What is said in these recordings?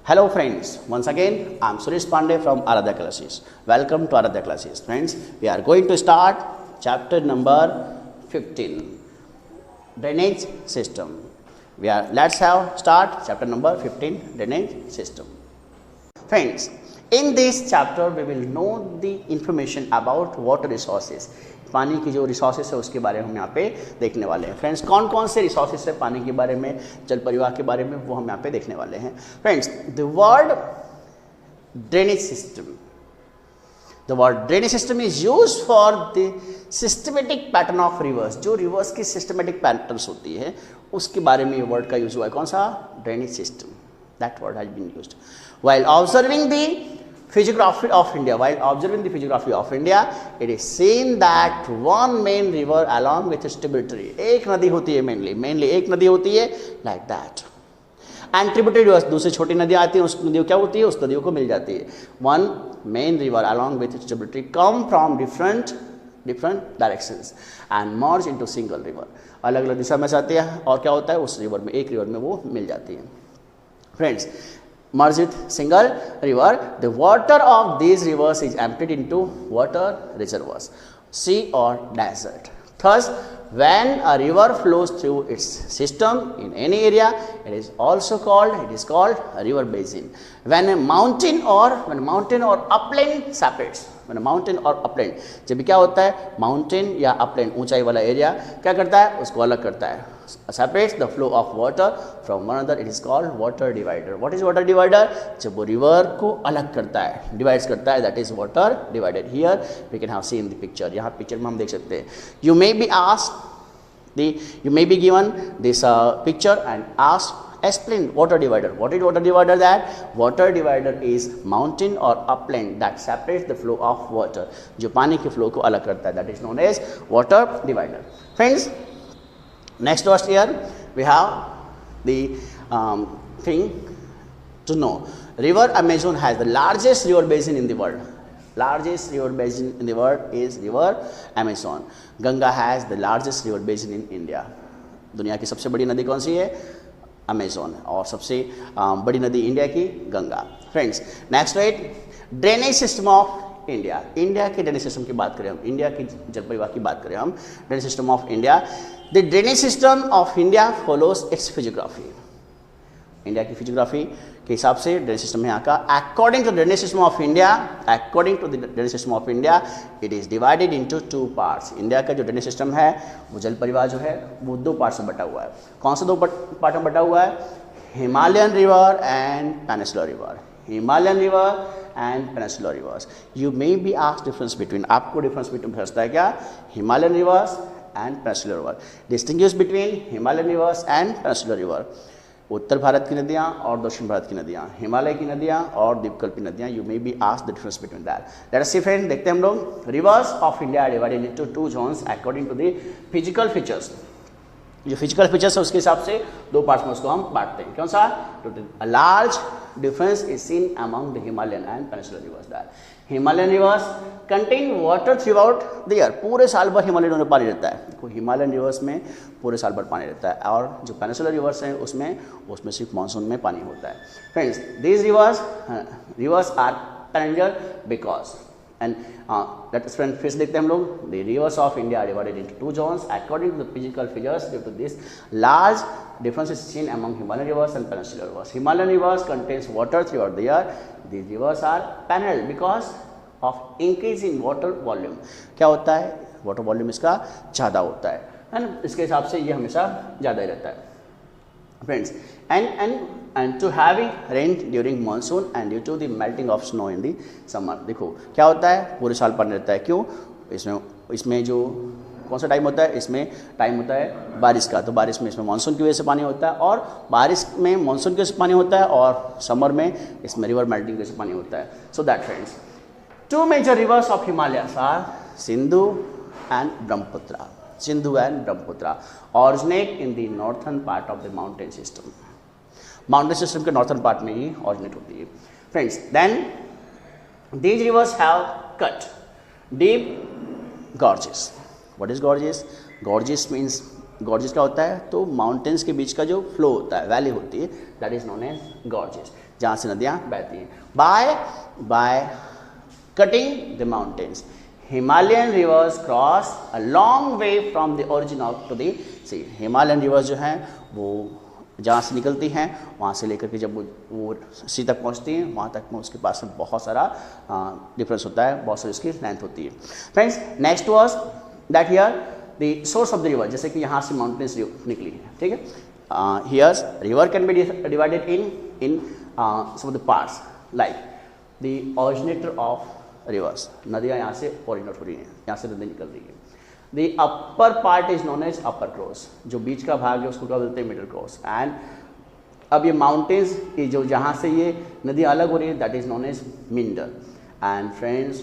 Hello friends, once again I am Suresh Pandey from Aradhya Classes. Welcome to Aradhya Classes. Friends, we are going to start chapter number 15, drainage system. Let's start chapter number 15, drainage system. Friends, in this chapter we will know the information about water resources. पानी की जो resources है उसके बारे में हम यहाँ पे देखने वाले हैं. फ्रेंड्स, कौन कौन से रिसोर्सेस है पानी के बारे में, जल परिवार के बारे में, वो हम यहाँ पे देखने वाले हैं. Friends, the word drainage system is use for the systematic pattern of reverse. जो रिवर्स की सिस्टमेटिक पैटर्न्स होती है उसके बारे में ये वर्ड का यूज हुआ है. कौन सा? Drainage system. That word has been used while observing the physiography of India. It is seen that one main river along with its tributary, एक नदी होती है mainly एक नदी होती है like that, and tributary rivers, दूसरी छोटी नदियाँ आती हैं, उस नदियों क्या होती है, उस नदियों को मिल जाती है. One main river along with its tributary come from different directions and merge into single river. अलग अलग दिशा में से आती है और क्या होता है, उस रिवर में, एक रिवर में वो मिल जाती है. Friends, merged with single river, the water of these rivers is emptied into water reservoirs, sea or desert. Thus, when a river flows through its system in any area, it is called a river basin. When a mountain or upland separates, जब क्या होता है, mountain या upland, ऊंचाई वाला area क्या करता है, उसको अलग करता है, separates the flow of water from one another, it is called water divider. What is water divider? जब वो रिवर को अलग करता है, डिवाइड्स करता है, that is water divider. Here we can have seen the picture. यहाँ पिक्चर में हम देख सकते हैं. You may be given this picture and asked, explain water divider. What is water divider? That water divider is mountain or upland that separates the flow of water. जो पानी के flow को अलग करता है, that is known as water divider. Friends, next to us here we have the thing to know. River Amazon has the largest river basin in the world. Largest river basin in the world is river Amazon. Ganga has the largest river basin in India. दुनिया की सबसे बड़ी नदी कौन सी है? Amazon. और सबसे बड़ी नदी इंडिया की Ganga. Friends, next right, drainage system of India. India के ड्रेनेज सिस्टम की बात करें हम, इंडिया की जल परिवार की बात करें हम, drainage system of India. The drainage system of India follows its physiography. India की फिजियोग्राफी के हिसाब से ड्रेनेज सिस्टम है यहाँ का. According to the drainage system of India, it is divided into 2 parts. India का जो ड्रेनेज सिस्टम है, वो जल परिवार जो है वो 2 पार्ट्स में बटा हुआ है. कौन सा 2 पार्ट में बटा हुआ है? Himalayan river and peninsular river. Himalayan river and peninsular rivers. You may be asked difference between, आपको डिफरेंस बिटवीन समझता है क्या? Himalayan rivers and peninsular river. Distinguish between Himalayan rivers and peninsular river. उत्तर भारत की नदियाँ और दक्षिण भारत की नदियाँ, हिमालय की नदियाँ और द्वीपकल्पीय नदियाँ. You may be asked the difference between that. Let us see friend, देखते हैं हम लोग. Rivers of India divided into 2 zones according to the physical features. जो फिजिकल फीचर्स है उसके हिसाब से 2 पार्ट्स में उसको हम बांटते हैं. कौन सा? A large difference is seen among the Himalayan and peninsular reverse. That Himalayan reverse contain water throughout the year. पूरे साल भर हिमालयन में पानी रहता है. हिमालयन रिवर्स में पूरे साल भर पानी रहता है, और जो पेनिनसुलर रिवर्स हैं उसमें सिर्फ मानसून में पानी होता है. Friends, these rivers are perennial because and let us friend फिर देखते हैं हम लोग. the rivers of India are divided into 2 zones according to the physical features. Due to this large difference is seen among Himalayan rivers and peninsular rivers. Himalayan rivers contains water throughout the year. These rivers are paneled because of increase in water volume. क्या होता है? water volume इसका ज़्यादा होता है ना, इसके हिसाब से ये हमेशा ज़्यादा ही रहता है. Friends, and to heavy rain during monsoon and due to the melting of snow in the summer. देखो क्या होता है, पूरे साल पानी रहता है. क्यों? इसमें जो कौन सा टाइम होता है, इसमें टाइम होता है बारिश का. तो बारिश में इसमें मानसून की वजह से पानी होता है, और बारिश में मानसून की वजह से पानी होता है, और समर में इसमें रिवर मेल्टिंग की वजह से पानी होता है. So that friends, 2 major rivers of Himalayas are Sindhu and Brahmaputra. Sindhu and Brahmaputra originate in the northern part of the mountain system. Mountain system के northern part में ही originate होती है. Friends, then these rivers have cut deep gorges. What is gorges? Gorges means gorges क्या होता है, तो mountains के बीच का जो फ्लो होता है, वैली होती है, that is known as gorges. जहाँ से नदियाँ बहती हैं। By cutting the mountains, Himalayan rivers cross a long way from the origin of to the sea. Himalayan rivers जो हैं वो जहाँ से निकलती हैं वहाँ से लेकर के जब वो सी तक पहुँचती हैं, वहाँ तक में उसके पास में बहुत सारा डिफरेंस होता है, बहुत सारी उसकी लेंथ होती है। Friends, next was that here the source of the river, जैसे कि यहाँ से माउंटेन्स निकली है, ठीक है। Here river can be divided in some of the parts, like the originator of rivers, नदियाँ यहाँ से ओरिजिनेट हो रही हैं, यहाँ से नदी निकल रही है। The upper part is known as upper course, जो बीच का भाग है उसको क्या बोलते हैं, मिडिल क्रॉस। एंड अब ये माउंटेन्स की जो जहाँ से ये नदी अलग हो रही है that is known as meander. And friends,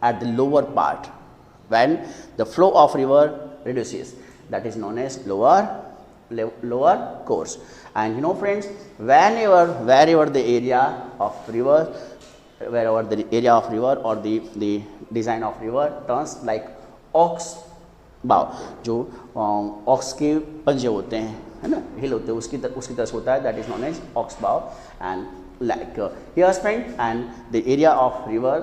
at the lower part when the flow of river reduces, that is known as lower course. And you know friends, wherever the area of river or the design of river turns like ox bow, जो ox के पंजे होते हैं, है ना, हिल होते हैं, उसकी तरह से होता है, that is known as ox bow. And like here friend, and the area of river,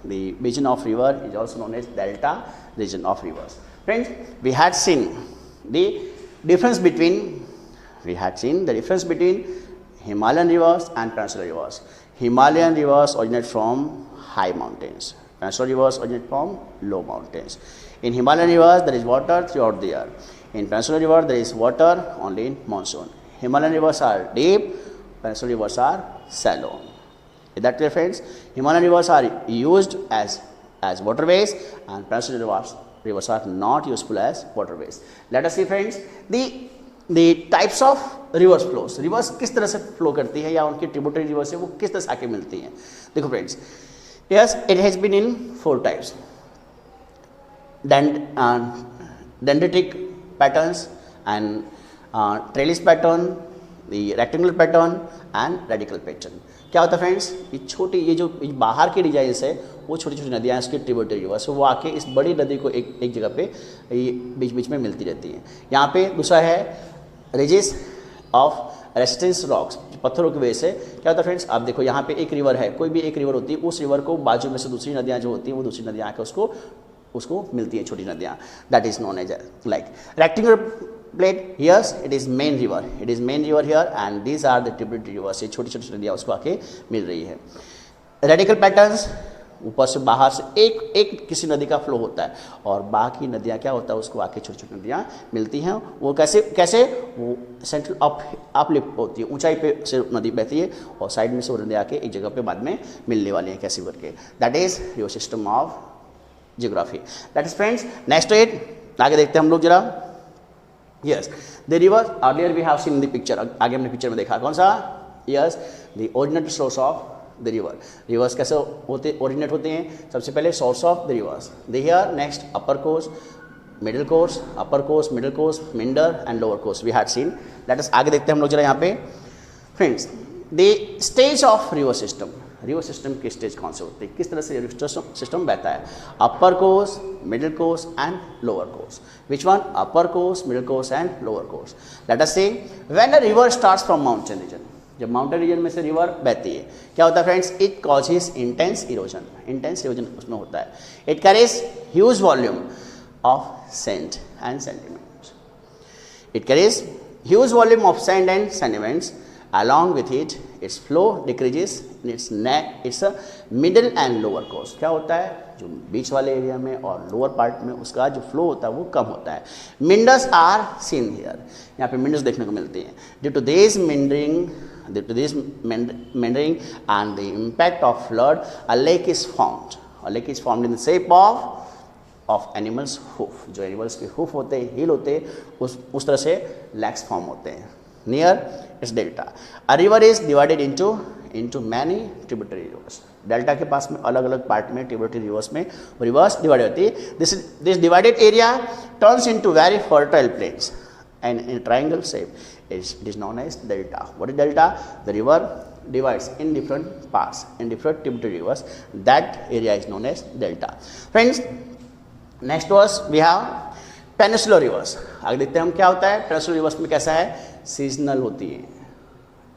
the region of river is also known as delta region of rivers. Friends, we had seen the difference between Himalayan rivers and peninsular rivers. Himalayan rivers originate from high mountains. Peninsular rivers originate from low mountains. In Himalayan rivers there is water throughout the year. In peninsular river there is water only in monsoon. Himalayan rivers are deep, peninsular rivers are shallow. Is that clear, friends? Himalayan rivers are used as waterways, and peninsular rivers are not useful as waterways. Let us see, friends, the types of rivers flows. Rivers किस तरह से flow करती है या उनकी tributary rivers से वो किस तरह से आके मिलती हैं। देखो friends, yes, it has been in 4 types. Dendritic patterns and trellis pattern, the rectangular pattern and radical pattern. क्या होता है फ्रेंड्स, ये जो बाहर की डिजाइन है वो छोटी छोटी नदियाँ इसकी ट्रिब्यूटरी रिवर्स, वो आके इस बड़ी नदी को एक जगह पे ये बीच में मिलती रहती हैं। यहाँ पे दूसरा है रिजेस ऑफ रेसिस्टेंस रॉक्स, पत्थरों की वजह से क्या होता है फ्रेंड्स, आप देखो यहाँ पे एक रिवर है, कोई भी एक रिवर होती है, उस रिवर को बाजू में से दूसरी नदियाँ जो होती हैं वो दूसरी नदियाँ आकर उसको मिलती हैं, छोटी नदियाँ, that is known as like rectangular plate. Here it is main river here, and these are the tributary rivers. ये छोटी छोटी नदियाँ उसको आके मिल रही है। रेडिकल पैटर्न्स, ऊपर से बाहर से एक किसी नदी का फ्लो होता है और बाकी नदियाँ क्या होता है उसको आके छोटी छोटी नदियाँ मिलती हैं। वो कैसे वो सेंट्रल अपलिफ्ट होती है, ऊंचाई पे से नदी बहती है और साइड में से वो नदी आके एक जगह पे बाद में मिलने वाली है कैसे करके। That is your system of geography. That is friends, next to it आगे देखते हैं हम लोग जरा। Yes, the river earlier we have seen in the picture, आगे हमने पिक्चर में देखा कौन सा, yes, the original source of the river. Rivers कैसे originate होते हैं, सबसे पहले source of the rivers. They here next upper course, middle course, upper course, middle course, minder and lower course we had seen. Let us आगे देखते हैं हम लोग जरा यहाँ पे। Friends, the stage of river system. River system के stage कौन से होते हैं, किस तरह से रिवर सिस्टम बहता है, upper course, middle course and lower course. Which one, upper course, middle course and lower course. Let us say when a river starts from mountain region, जब माउंटेन रीजन में से रिवर बहती है क्या होता है friends, it causes intense erosion उसमें होता है। It carries huge volume of sand and sediments, it carries huge volume of sand and sediments. Along with it, its flow decreases in its middle and lower course. क्या होता है, जो बीच वाले area में और लोअर पार्ट में उसका जो फ्लो होता है वो कम होता है। मिंडर्स आर सीन हियर, यहाँ पे मिंडर्स देखने को मिलती हैं। Due to this meandering and the impact of flood, a lake is formed in the shape of animals hoof, जो एनिमल्स के हूफ होते हैं, हील होते हैं, उस तरह से लैक्स फॉर्म होते हैं near its delta. A river is divided into many tributary rivers. Delta के पास में अलग अलग पार्ट में ट्रिब्यूटरी रिवर्स में रिवर्स डिवाइड होती है। This divided area turns into very fertile plains and in triangle shape it is known as delta. What is delta? The river divides in different parts, in different tributary rivers. That area is known as delta. Friends, next was we have peninsular reverse. आगे देखते हैं हम क्या होता है। Peninsular reverse में कैसा है, सीजनल होती है,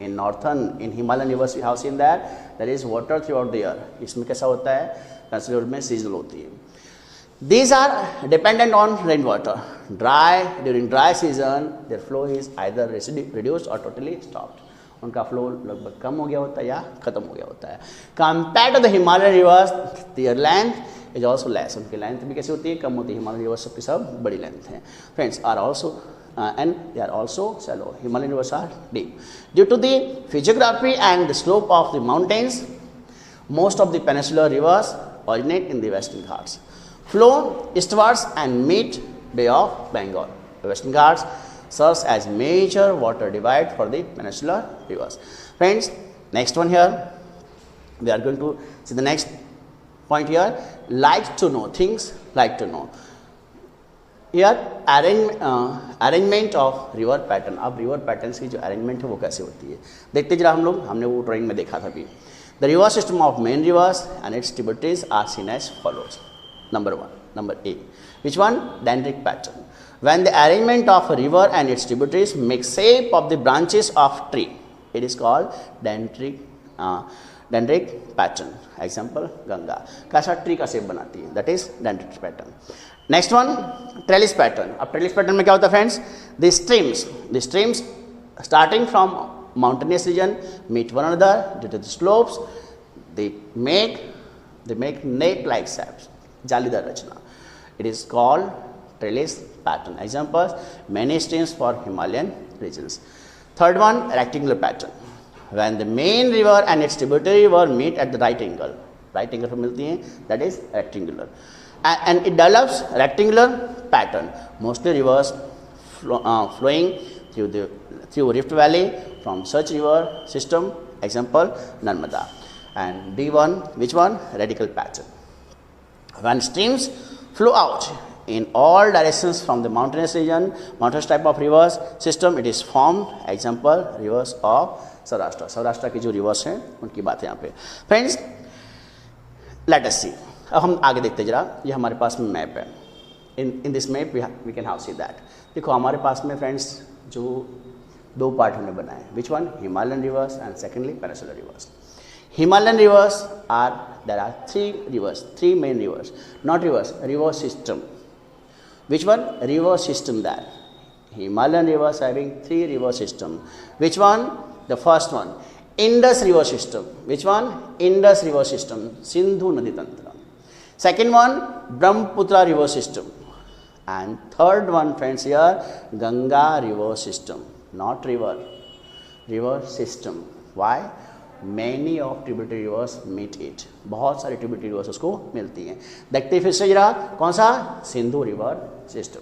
in northern, in Himalayan rivers we have seen that there is water throughout the year. इसमें कैसा होता है, पेनिनसुलर में सीजनल होती है। These are dependent on rainwater. During dry season, their flow is either reduced or totally stopped. उनका flow लगभग कम हो गया होता है या खत्म हो गया होता है। Compared to the Himalayan rivers, their length is also less. उनकी लेंथ भी कैसी होती है, कम होती है। हिमालयन रिवर्स सबकी सब बड़ी लेंथ है। Friends are also and they are also shallow. Himalayan rivers are deep. Due to the physiography and the slope of the mountains, most of the peninsular rivers originate in the Western Ghats. Flow eastwards and meet Bay of Bengal. The Western Ghats serves as major water divide for the peninsular rivers. Friends, next one here, we are going to see the next point here. Like to know things, like to know. Here arrangement of river pattern. अब river patterns की जो arrangement है वो कैसे होती है देखते जरा हम लोग, हमने वो ड्राइंग में देखा था अभी। The river system of main rivers and its tributaries are seen as follows. Number A. Which one? Dendritic pattern. When the arrangement of a river and its tributaries make shape of the branches of tree, it is called dendritic pattern. Example, Ganga. कैसा tree का shape बनाती है, that is dendritic pattern. Next one, trellis pattern. अब trellis pattern में क्या होता है friends? The streams starting from mountainous region meet one another due to the slopes. They make net-like shapes. जालीदार रचना. It is called trellis pattern. Examples, many streams for Himalayan regions. Third one, rectangular pattern. When the main river and its tributary river meet at the right angle पर मिलती हैं, that is rectangular. And it develops rectangular pattern. Mostly rivers flowing through Rift Valley from such river system. Example, Narmada. And D1, which one? Radical pattern. When streams flow out in all directions from the mountainous region, mountainous type of rivers system, it is formed. Example, rivers of Saurashtra. Saurashtra की जो reverse हैं उनकी बात है यहाँ पे। Friends, let us सी। अब हम आगे देखते जरा, ये हमारे पास में मैप है। In this map we can how see that. देखो हमारे पास में फ्रेंड्स जो दो पार्ट हमने बनाए, which one? Himalayan rivers and secondly peninsular reverse. Himalayan rivers there are three main rivers, not rivers, river system. Which one? River system there. Himalayan rivers having three river system. Which one? The first one, Indus river system. Which one? Indus river system, Sindhu Nadi Tantra. Second one, Brahmaputra river system. And third one, friends, here, Ganga river system, not river system. Why? Many of tributary rivers meet it. बहुत सारी tributary rivers उसको मिलती हैं। देखते फिर से जरा, कौन सा? Sindhu river system,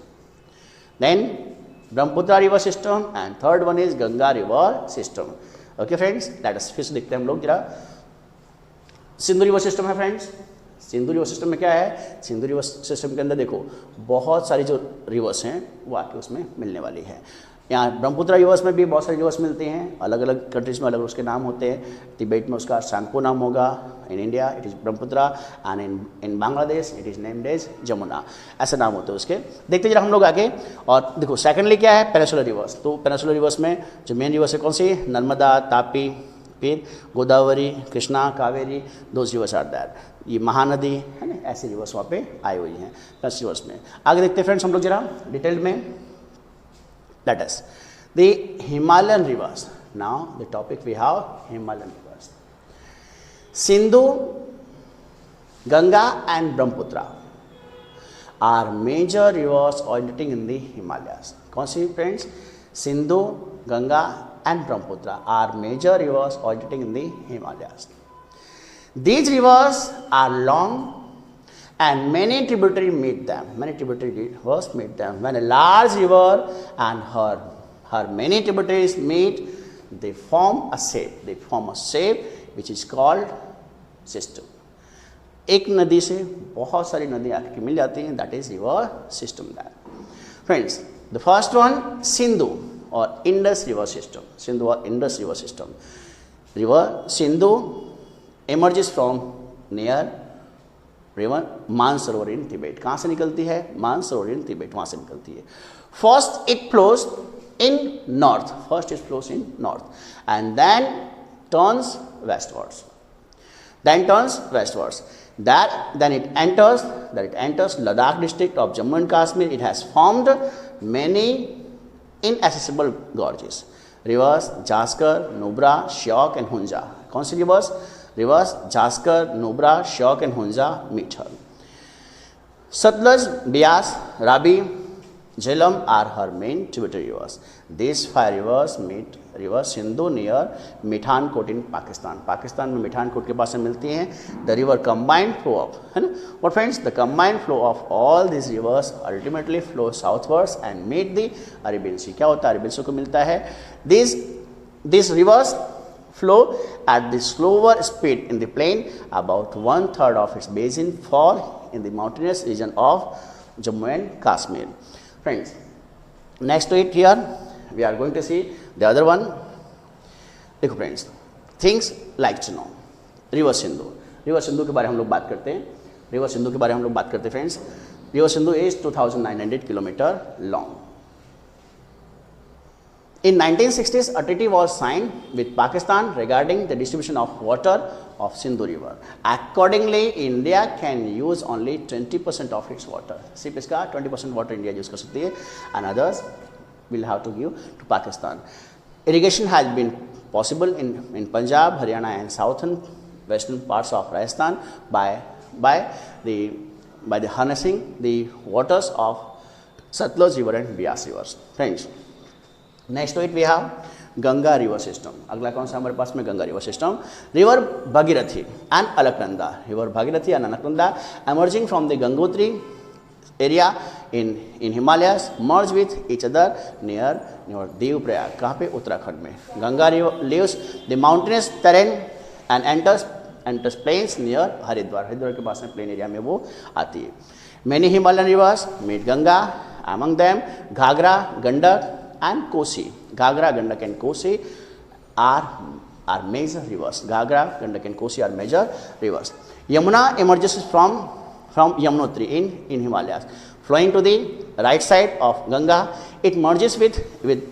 then Brahmaputra river system and third one is Ganga river system. Okay friends, let us फिर से देखते हैं हम लोग जरा। सिंधु रिवर सिस्टम है फ्रेंड्स। सिंधु रिवर सिस्टम में क्या है? सिंधु रिवर सिस्टम के अंदर देखो बहुत सारी जो रिवर्स हैं वो आके उसमें मिलने वाली है। यहाँ ब्रह्मपुत्र रिवर्स में भी बहुत सारी रिवर्स मिलती हैं, अलग अलग कंट्रीज़ में अलग अलग उसके नाम होते हैं। तिब्बत में उसका सांगपो नाम होगा, in India it is Brahmaputra and in Bangladesh it is named as Jamuna, ऐसे नाम होते हैं उसके। देखते जरा हम लोग आगे। और देखो सेकेंडली क्या है? Peninsular reverse. तो पेनिनसुलर रिवर्स में जो मेन रिवर्स है कौन सी? नर्मदा, तापी, फिर Godavari, Krishna, Kaveri, those rivers are that. ये महानदी है ना, ऐसी रिवर्स वहाँ पे आई हुई हैं पेनिनसुलर रिवर्स में। आगे देखते हैं फ्रेंड्स हम लोग जरा डिटेल में। Let us the Himalayan rivers. Now the topic we have Himalayan rivers. Sindhu, Ganga and Brahmaputra are major rivers originating in the Himalayas. कौन सी friends? Sindhu, Ganga and Brahmaputra are major rivers originating in the Himalayas. These rivers are long and many tributaries meet them. Many tributary rivers meet them. When a large river and her many tributaries meet, they form a shape. They form a shape which is called system. एक नदी से बहुत सारी नदी आके मिल जाती हैं, that is river system there. Friends, the first one, Sindhu or Indus river system. Sindhu or Indus river system. River Sindhu emerges from near river Mansarovar in Tibet. कहाँ से निकलती है? मानसरोवर इन तिब्बत, वहाँ से निकलती है। First it flows in north. First it flows in north and then turns westwards. Then it enters Ladakh district of Jammu and Kashmir. It has formed many inaccessible gorges. Rivers Jaskar, Nubra, Shyok and Hunja. कौन सी rivers? Rivers Jaskar, Nubra, Shyok and Hunja meet her. Satluj, Beas, Ravi, Jhelum are her main tributary rivers. These 5 rivers meet river Sindhu near Mithankot in Pakistan. Pakistan में मिठानकोट के पास में मिलती हैं. The river combined flow of, है ना? But friends, the combined flow of all these rivers ultimately flow southwards and meet the Arabian Sea. क्या होता है? Arabian Sea को मिलता है. These rivers flow at the slower speed in the plain. About 1/3 of its basin fall in the mountainous region of Jammu and Kashmir. Friends, next to it here we are going to see the other one. देखो friends, things like to know. River Sindhu के बारे में हम लोग बात करते हैं. Friends, river Sindhu is 2900 kilometre long. In 1960s, a treaty was signed with Pakistan regarding the distribution of water of Sindhu River. Accordingly, India can use only 20% of its water. सिर्फ इसका 20% water India use कर सकती है, and others will have to give to Pakistan. Irrigation has been possible in Punjab, Haryana, and southern western parts of Rajasthan by the harnessing the waters of Satluj River and Beas rivers. Friends, next to it we have Ganga river system. अगला कौन सा हमारे पास में? Ganga river system. River Bhagirathi and Alaknanda emerging from the Gangotri area in Himalayas merge with each other near Devprayag. कहाँ पे? उत्तराखंड में. Ganga river leaves the mountainous terrain and enters plains near Haridwar के पास में प्लेन एरिया में वो आती है. Many Himalayan rivers meet Ganga, among them Ghagra, Gandak and Kosi. Ghagra, Gandak and Kosi are major rivers. Ghagra, Gandak and Kosi are major rivers. Yamuna emerges from Yamunotri in Himalayas, flowing to the right side of Ganga. It merges with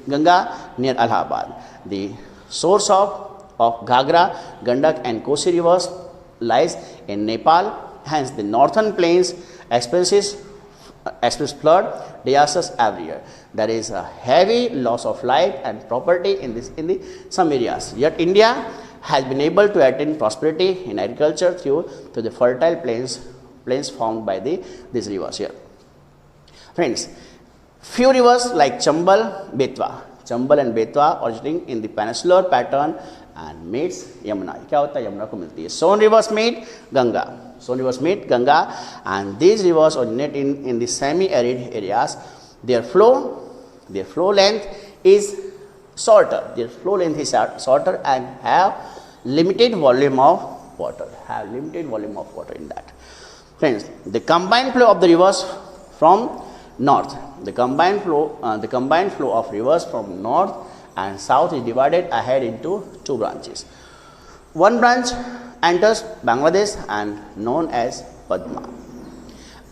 Ganga near Allahabad. The source of Ghagra, Gandak and Kosi rivers lies in Nepal. Hence, the northern plains experiences flood disasters every year. There is a heavy loss of life and property in some areas. Yet India has been able to attain prosperity in agriculture through the fertile plains formed by these rivers here. Friends, few rivers like Chambal and Betwa originating in the peninsular pattern and meets Yamuna. क्या होता है? यमुना को मिलती है. Son rivers meet Ganga, and these rivers originate in the semi-arid areas. Their flow length is shorter. And have limited volume of water. In that. Friends, the combined flow of the rivers from north. The combined flow of rivers from north and south is divided ahead into 2 branches. One branch enters Bangladesh and known as Padma.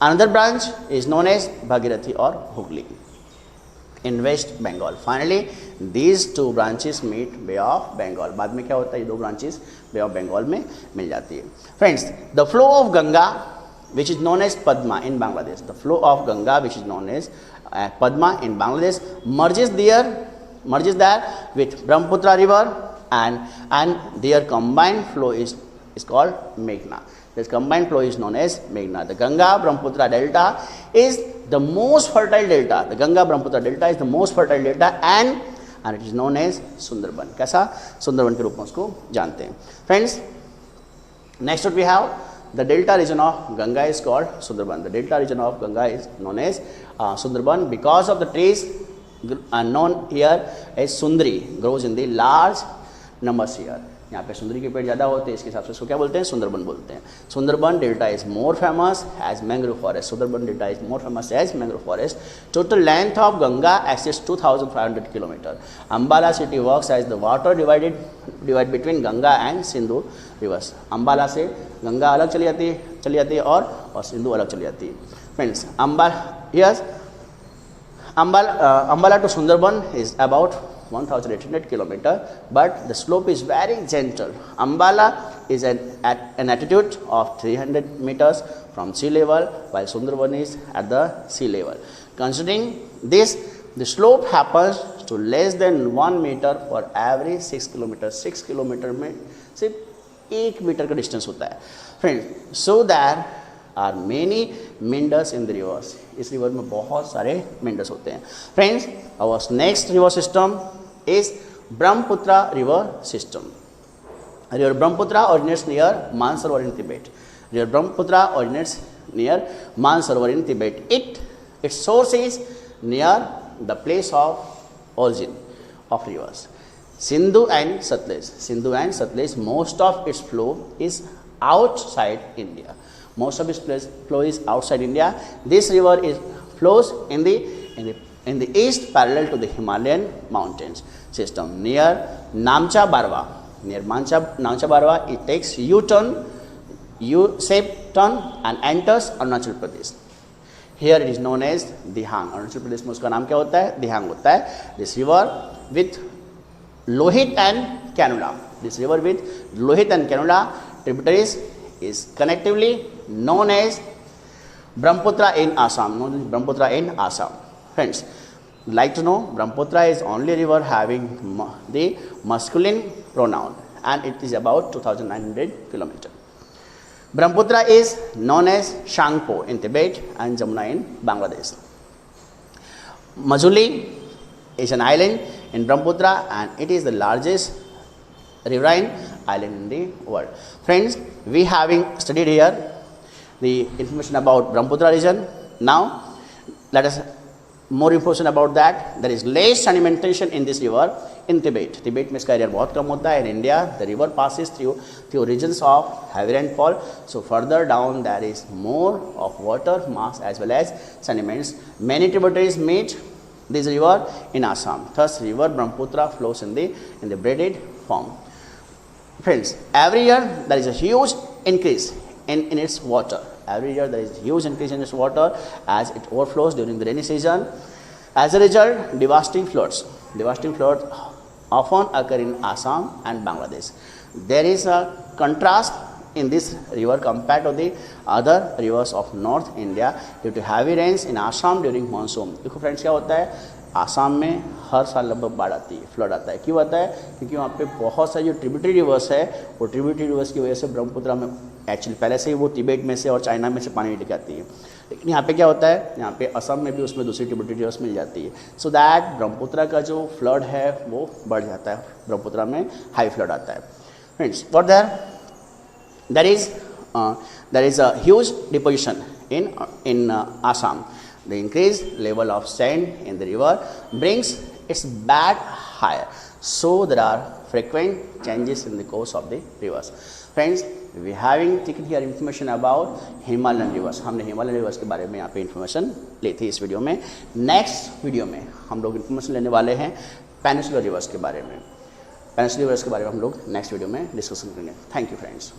Another branch is known as Bhagirathi or Hooghly in West Bengal. Finally, these 2 branches meet Bay of Bengal. बाद में क्या होता है? ये 2 branches Bay of Bengal में मिल जाती है. Friends, the flow of Ganga, which is known as Padma in Bangladesh, merges there with Brahmaputra river, and their combined flow is called Meghna. This combined flow is known as Meghna. The Ganga Brahmaputra delta is the most fertile delta. And it is known as Sundarban. कैसा? सुंदरबन के रूप में उसको जानते हैं. Friends, next we have the delta region of Ganga is called Sundarban. The delta region of Ganga is known as Sundarban because of the trees known here as Sundri grows in the large numbers here. यहाँ पे सुंदरी के पेड़ ज़्यादा होते हैं, इसके हिसाब से इसको क्या बोलते हैं? सुंदरबन बोलते हैं. Sundarban delta is more famous as mangrove forest. Total length of Ganga exceeds 2500 kilometre. Ambala city works as the water divide between Ganga and Sindhu rivers. Ambala से गंगा अलग चली जाती है और सिंधु अलग चली जाती है. Friends, Ambala to Sundarban is about 1,800 kilometer, but the slope is very gentle. Ambala is at an altitude of 300 meters from sea level, while Sundarban is at the sea level. Considering this, the slope happens to less than 1 meter for every 6 kilometer. 6 kilometre में सिर्फ 1 metre का distance होता है friends. So there are many meanders in the rivers. इस river में बहुत सारे meanders होते हैं friends. Our next river system is Brahmaputra river system. River Brahmaputra originates near Mansarovar in Tibet. River Brahmaputra originates near Mansarovar in Tibet. Its source is near the place of origin of rivers. Sindhu and Satluj, most of its flow is outside India. Most of its flow is outside India. This river flows in the east parallel to the Himalayan mountains system near Namcha Barwa. Near Namcha Barwa, it takes U-shaped turn and enters Arunachal Pradesh. Here it is known as Dihang. Arunachal Pradesh में उसका नाम क्या होता है? दिहांग होता है. This river with Lohit and Kanula. This river with Lohit and Kanula tributaries is connectively known as Brahmaputra in Assam. Friends, like to know, Brahmaputra is only river having the masculine pronoun, and it is about 2,900 kilometers. Brahmaputra is known as Shangpo in Tibet and Jamuna in Bangladesh. Majuli is an island in Brahmaputra, and it is the largest riverine island in the world. Friends, we having studied here the information about Brahmaputra region. Now let us more information about that. There is less sedimentation in this river in Tibet. Tibet में इसका area बहुत कम होता है. In India, the river passes through regions of heavy rainfall. So further down there is more of water mass as well as sediments. Many tributaries meet this river in Assam. Thus, river Brahmaputra flows in the braided form. Friends, every year there is a huge increase in its water. Every year there is a huge increase in its water as it overflows during the rainy season. As a result, devastating floods often occur in Assam and Bangladesh. There is a contrast in this river compared to the other rivers of North India due to heavy rains in Assam during monsoon. देखो friends क्या होता है, आसाम में हर साल लगभग बाढ़ आती है, फ्लड आता है. क्यों आता है? क्योंकि वहाँ पे बहुत सारी जो ट्रिब्यूटरी रिवर्स है, वो ट्रिब्यूटरी रिवर्स की वजह से ब्रह्मपुत्र में एक्चुअली पहले से ही वो तिब्बत में से और चाइना में से पानी लेके आती है. लेकिन यहाँ पे क्या होता है, यहाँ पे असम में भी उसमें दूसरी ट्रिब्यूटरी रिवर्स मिल जाती है. सो दैट ब्रह्मपुत्र का जो फ्लड है वो बढ़ जाता है. ब्रह्मपुत्र में हाई फ्लड आता है. Friends, what there is a huge deposition in Assam. The increased level of sand in the river brings its bed higher. So there are frequent changes in the course of the rivers. Friends, we having taken here information about Himalayan rivers. हमने Himalayan reverse के बारे में यहाँ पे information ली थी इस video में. Next video में हम लोग इन्फॉर्मेशन लेने वाले हैं पेनिनसुलर रिवर्स के बारे में. पेनिनसुलर रिवर्स के बारे में हम लोग नेक्स्ट वीडियो में डिस्कशन करेंगे. Thank you friends.